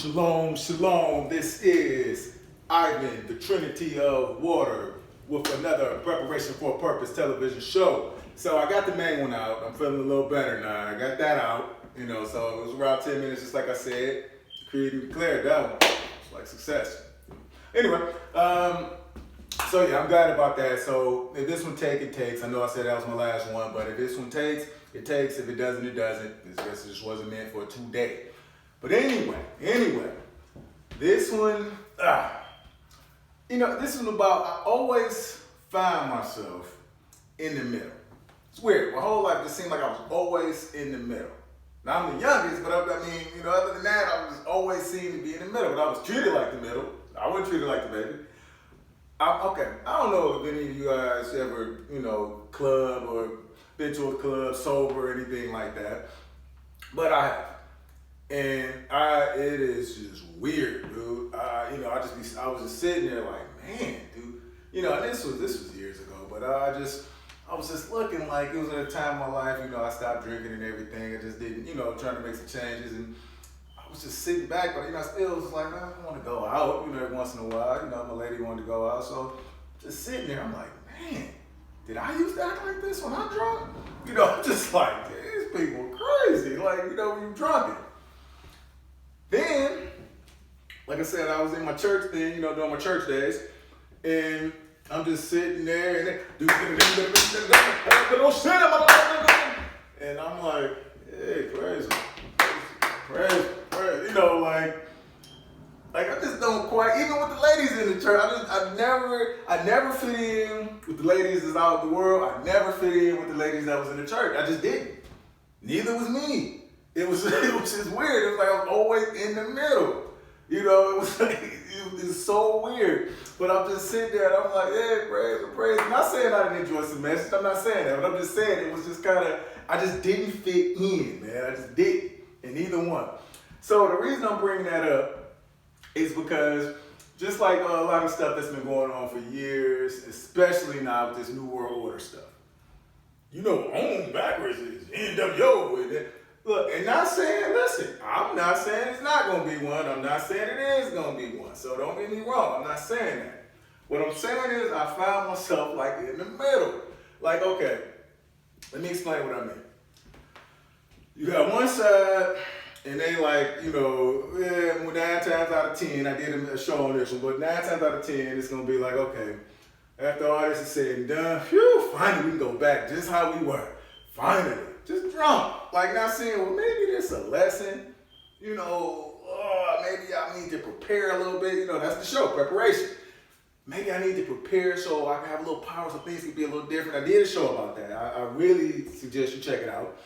Shalom, shalom. This is Ivan, the Trinity of Water, with another Preparation for a Purpose television show. So I got the main one out. I'm feeling a little better now. I got that out, so it was around 10 minutes, just like I said. Create and declared that one. It's like success. Anyway, so yeah, I'm glad about that. So if this one it takes. I know I said that was my last one, but if this one takes, it takes. If it doesn't, it doesn't. This just wasn't meant for today. But anyway, this one, this is about, I always find myself in the middle. It's weird. My whole life just seemed like I was always in the middle. Now I'm the youngest, but other than that, I was always seen to be in the middle. But I was treated like the middle. I wasn't treated like the baby. I don't know if any of you guys ever, club or been to a club sober or anything like that, but I have. And it is just weird, dude. I was just sitting there like, man, dude. And this was years ago, but I was just looking like it was at a time in my life, I stopped drinking and everything. I just didn't, trying to make some changes, and I was just sitting back, but I still was like, man, I want to go out, every once in a while. My lady wanted to go out, so just sitting there, I'm like, man, did I used to act like this when I'm drunk? Just like, these people crazy, like, when you're drunk. Then, like I said, I was in my church thing, doing my church days, and I'm just sitting there, and I'm like, hey, crazy, like I just don't quite, even with the ladies in the church, I never fit in with the ladies that's out in the world. I never fit in with the ladies that was in the church. I just didn't. Neither was me. It was just weird. It was like I was always in the middle. It was so weird. But I'm just sitting there and I'm like, yeah, praise. I'm not saying I didn't enjoy some message. I'm not saying that. But I'm just saying it was just I just didn't fit in, man. I just didn't in either one. So the reason I'm bringing that up is because just like a lot of stuff that's been going on for years, especially now with this New World Order stuff. On backwards is NWO with it. Look, and I'm not saying it's not going to be one. I'm not saying it is going to be one. So don't get me wrong. I'm not saying that. What I'm saying is I found myself like in the middle. Like, okay, let me explain what I mean. You got one side, and they like, 9 times out of 10, I did a show on this one, but 9 times out of 10, it's going to be like, okay, after all this is said and done, finally we can go back just how we were. Finally. Just drunk. Like not saying, well, maybe this a lesson. Maybe I need to prepare a little bit. That's the show, preparation. Maybe I need to prepare so I can have a little power so things can be a little different. I did a show about that. I really suggest you check it out.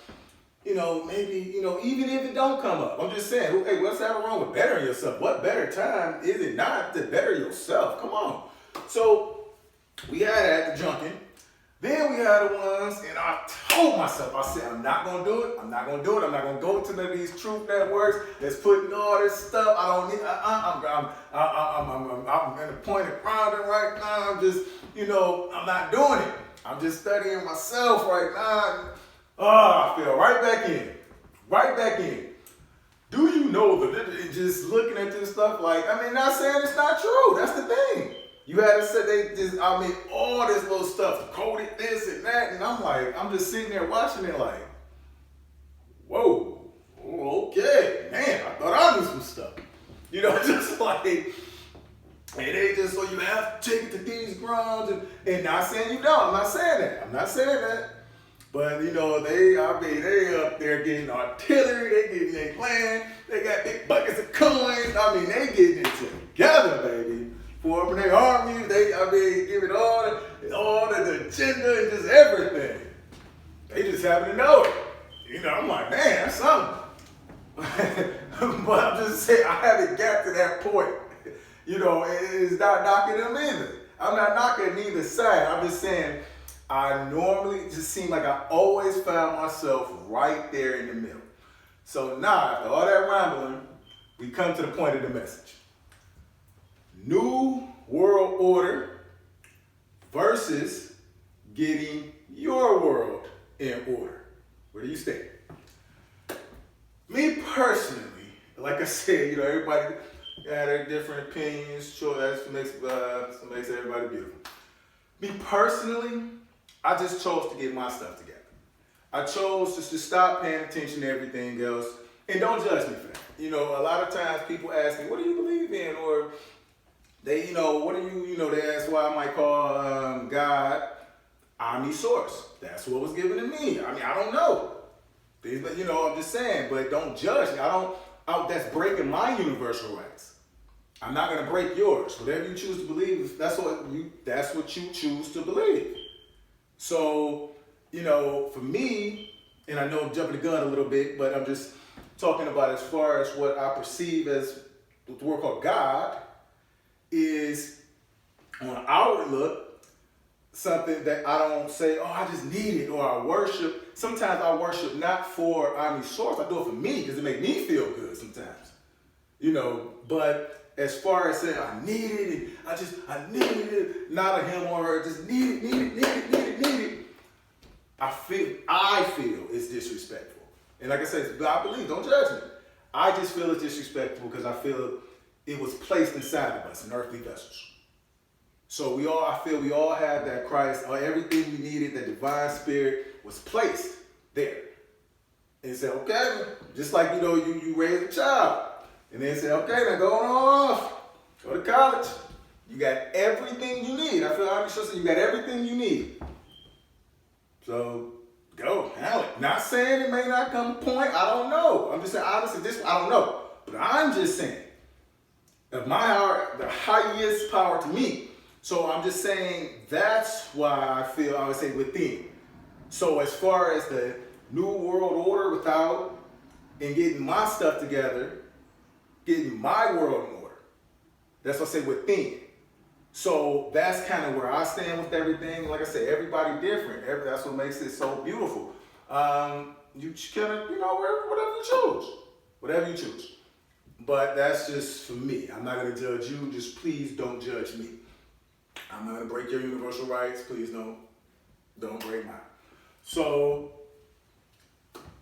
Maybe, even if it don't come up. I'm just saying, hey, what's that wrong with bettering yourself? What better time is it not to better yourself? Come on. So we had that, the junking. Then we had the ones, and I told myself, I said, I'm not going to do it. I'm not going to do it. I'm not going to go to none of these truth networks that's putting all this stuff. I don't need, I'm in a point of grounding right now. I'm just, I'm not doing it. I'm just studying myself right now. I feel right back in. Do you know that just looking at this stuff, not saying it's not true. That's the thing. You had to say all this little stuff, coded this and that, and I'm just sitting there watching it like, whoa, okay, man, I thought I knew some stuff. Just like, and they just, so you have to take it to these grounds, and not saying you don't, I'm not saying that. But, they up there getting artillery, they playing, they got big buckets of coins, they getting it together, baby. Forming their armies, give it all the agenda and just everything. They just happen to know it. I'm like, man, that's something. But I'm just saying, I haven't got to that point. It's not knocking them either. I'm not knocking neither side. I'm just saying, I normally just seem like I always found myself right there in the middle. So now, after all that rambling, we come to the point of the message. New World Order versus getting your world in order. Where do you stand? Me personally, like I said, you know, everybody got their different opinions. Sure, that's what makes everybody beautiful. Me personally, I just chose to get my stuff together. I chose just to stop paying attention to everything else, and don't judge me for that. You know, a lot of times people ask me, "What do you believe in?" Or they, you know, what do you know? They ask why I might call God omni-source. That's what was given to me. I mean, I don't know. You know, I'm just saying, but don't judge me. That's breaking my universal rights. I'm not gonna break yours. Whatever you choose to believe, that's what you choose to believe. So, you know, for me, and I know I'm jumping the gun a little bit, but I'm just talking about as far as what I perceive as what the word called God is on an outward look, something that I don't say, oh, I just need it, or I worship. Sometimes I worship not for omni-source. I do it for me because it makes me feel good sometimes. You know, but as far as saying I need it, and I need it, not a him or her, just need it. I feel it's disrespectful. And like I said, I believe, don't judge me. I just feel it's disrespectful because I feel it was placed inside of us in earthly vessels. So I feel we all have that Christ, or everything we needed, that divine spirit was placed there. And said, okay, just like, you know, you raise a child. And then say, okay, now go on off, go to college. You got everything you need. I feel I'm sure you got everything you need. So go, handle it. Not saying it may not come a point, I don't know. I'm just saying, honestly, I don't know. But I'm just saying, of my heart, the highest power to me. So I'm just saying that's why I feel, I would say, within. So as far as the new world order without, and getting my stuff together, getting my world in order, that's what I say within. So that's kind of where I stand with everything. Like I said, everybody different. That's what makes it so beautiful. You kind of, you know, whatever you choose. But that's just for me. I'm not going to judge you. Just please don't judge me. I'm not going to break your universal rights. Please don't break mine. So,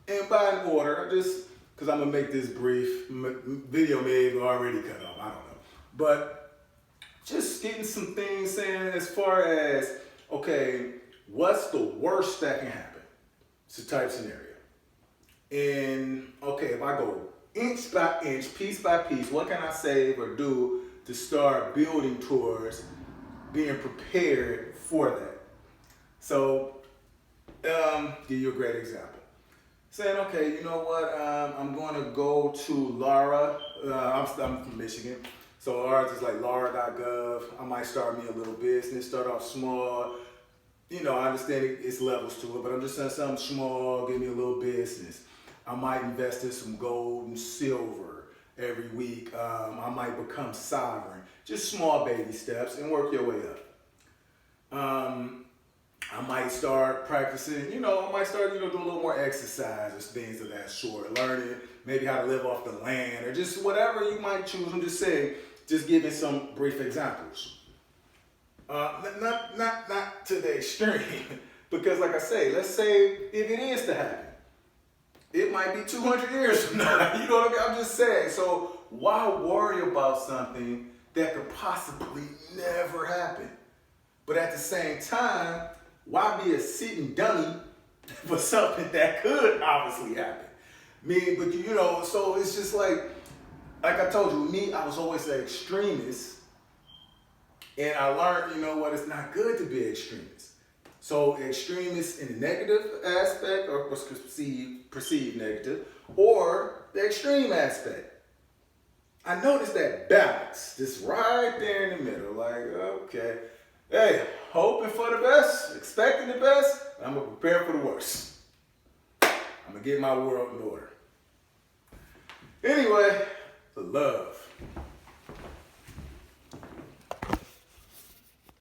and by an order, just because I'm going to make this brief, video may have already cut off. I don't know. But just getting some things saying as far as, okay, what's the worst that can happen? It's a type scenario. And, okay, if I go inch by inch, piece by piece, what can I save or do to start building towards being prepared for that? So, give you a great example. Saying, okay, you know what, I'm going to go to Lara. I'm from Michigan. So ours is like lara.gov. I might start me a little business, start off small. You know, I understand it's levels to it, but I'm just saying something small, give me a little business. I might invest in some gold and silver every week. I might become sovereign. Just small baby steps and work your way up. I might start practicing, doing a little more exercise or things of that sort. Learning maybe how to live off the land or just whatever you might choose. I'm just saying, just giving some brief examples. Not to the extreme, because like I say, let's say if it is to happen, it might be 200 years from now. You know what I mean? I'm just saying. So why worry about something that could possibly never happen? But at the same time, why be a sitting dummy for something that could obviously happen? So it's just like I told you, me, I was always an extremist. And I learned, it's not good to be an extremist. So extremist in the negative aspect, or what's perceived negative, or the extreme aspect. I noticed that balance, just right there in the middle. Like, okay, hey, hoping for the best, expecting the best, I'm going to prepare for the worst. I'm going to get my world in order. Anyway, the love.